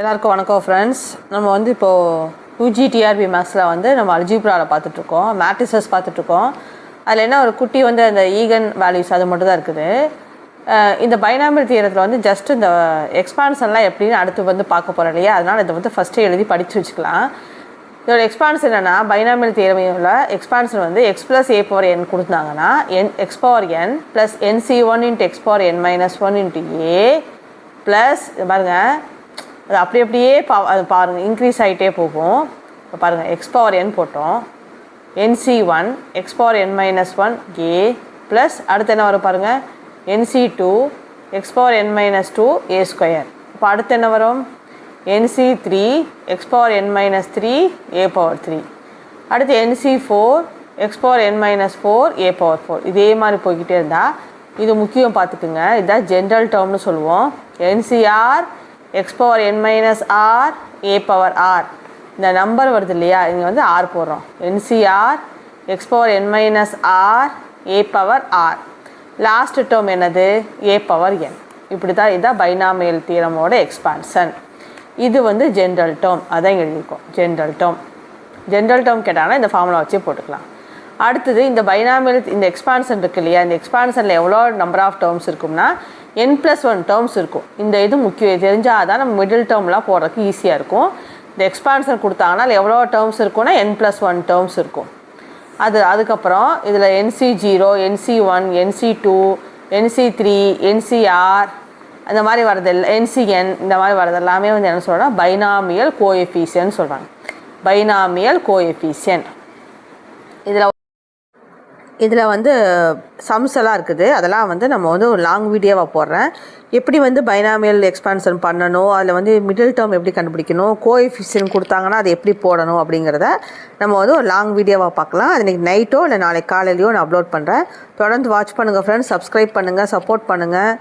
எல்லாருக்கும் வணக்கம் ஃப்ரெண்ட்ஸ். நம்ம வந்து இப்போது UGTRB மேக்ஸில் வந்து நம்ம அல்ஜிப்ராவில் பார்த்துட்ருக்கோம், மேட்ரிசஸ் பார்த்துட்ருக்கோம். அதில் என்ன ஒரு குட்டி வந்து அந்த ஈகன் வேல்யூஸ் அது மட்டும் தான் இருக்குது. இந்த பைனாமியல் தியரத்தில் வந்து ஜஸ்ட் இந்த எக்ஸ்பான்ஷன்லாம் எப்படின்னு அடுத்து வந்து பார்க்க போகிறோம் இல்லையா, அதனால் இதை வந்து ஃபஸ்ட்டு எழுதி படித்து வச்சுக்கலாம். இதோட எக்ஸ்பான்ஷன் என்னென்னா, பைனாமியல் தியரமில் எக்ஸ்பான்ஷன் வந்து x + a power n கொடுத்தாங்கன்னா x power n + nc1 × x power n - 1 × a plus பாருங்கள், அது அப்படியே அது பாருங்கள் இன்க்ரீஸ் ஆகிட்டே போகும். இப்போ பாருங்கள் x power n போட்டோம், nc1 x power n - 1 a plus அடுத்து என்ன வரும் பாருங்கள், nc2 x power n - 2 a². இப்போ அடுத்து என்ன வரும், nc3 x power n - 3 a/3. அடுத்து nc4 x power n - 4 a/4. இதே மாதிரி போய்கிட்டே இருந்தால் இது முக்கியம் பார்த்துக்குங்க. இதுதான் ஜென்ரல் டேர்ம்னு சொல்லுவோம். NCR x power n - r a/r. இந்த நம்பர் வருது இல்லையா, இங்கே வந்து r போடுறோம். NCR x power n - r a/r. Last term என்னது, a/n. இப்படி தான் இதுதான் பைனாமியல் தியரமோட எக்ஸ்பான்ஷன். இது வந்து ஜென்ரல் டேர்ம், அதான் எழுதியிருக்கோம் ஜென்ரல் டேர்ம். ஜென்ரல் டேர்ம் கேட்டாங்கன்னா இந்த ஃபார்முலா வச்சு போட்டுக்கலாம். அடுத்தது இந்த பைனாமியல் இந்த எக்ஸ்பான்ஷன் இருக்குது இல்லையா, இந்த எக்ஸ்பான்ஷனில் எவ்வளோ நம்பர் ஆஃப் டேர்ம்ஸ் இருக்கும்னா n+1 டேர்ம்ஸ் இருக்கும். இந்த இது முக்கியம் தெரிஞ்சால் தான் நம்ம மிடில் டேர்ம்லாம் போடுறதுக்கு ஈஸியாக இருக்கும். இந்த எக்ஸ்பான்ஷன் கொடுத்தாங்கன்னா எவ்வளோ டேர்ம்ஸ் இருக்கும்னா n+1 டேர்ம்ஸ் இருக்கும். அதுக்கப்புறம் இதில் NC0 NC1 NC2 NC3 NCR அந்த மாதிரி வரது NCN இந்த மாதிரி வரது எல்லாமே வந்து என்ன சொல்கிறோன்னா பைனாமியல் கோஎஃபிஷியன்ட் சொல்கிறாங்க. பைனாமியல் கோஎஃபிஷியன்ட் இதில் வந்து சம்ஸ் எல்லாம் இருக்குது. அதெல்லாம் வந்து நம்ம வந்து ஒரு லாங் வீடியோவாக போடுறேன். எப்படி வந்து பைனாமியல் எக்ஸ்பான்ஷன் பண்ணணும், அதில் வந்து மிடில் டேர்ம் எப்படி கண்டுபிடிக்கணும், கோஎஃபிஷியன்ட் கொடுத்தாங்கன்னா அது எப்படி போடணும் அப்படிங்கிறத நம்ம வந்து ஒரு லாங் வீடியோவாக பார்க்கலாம். அது இன்றைக்கி நைட்டோ இல்லை நாளைக்கு காலையிலையோ நான் அப்லோட் பண்ணுறேன். தொடர்ந்து வாட்ச் பண்ணுங்கள் ஃப்ரெண்ட்ஸ், சப்ஸ்கிரைப் பண்ணுங்கள், சப்போர்ட் பண்ணுங்கள்.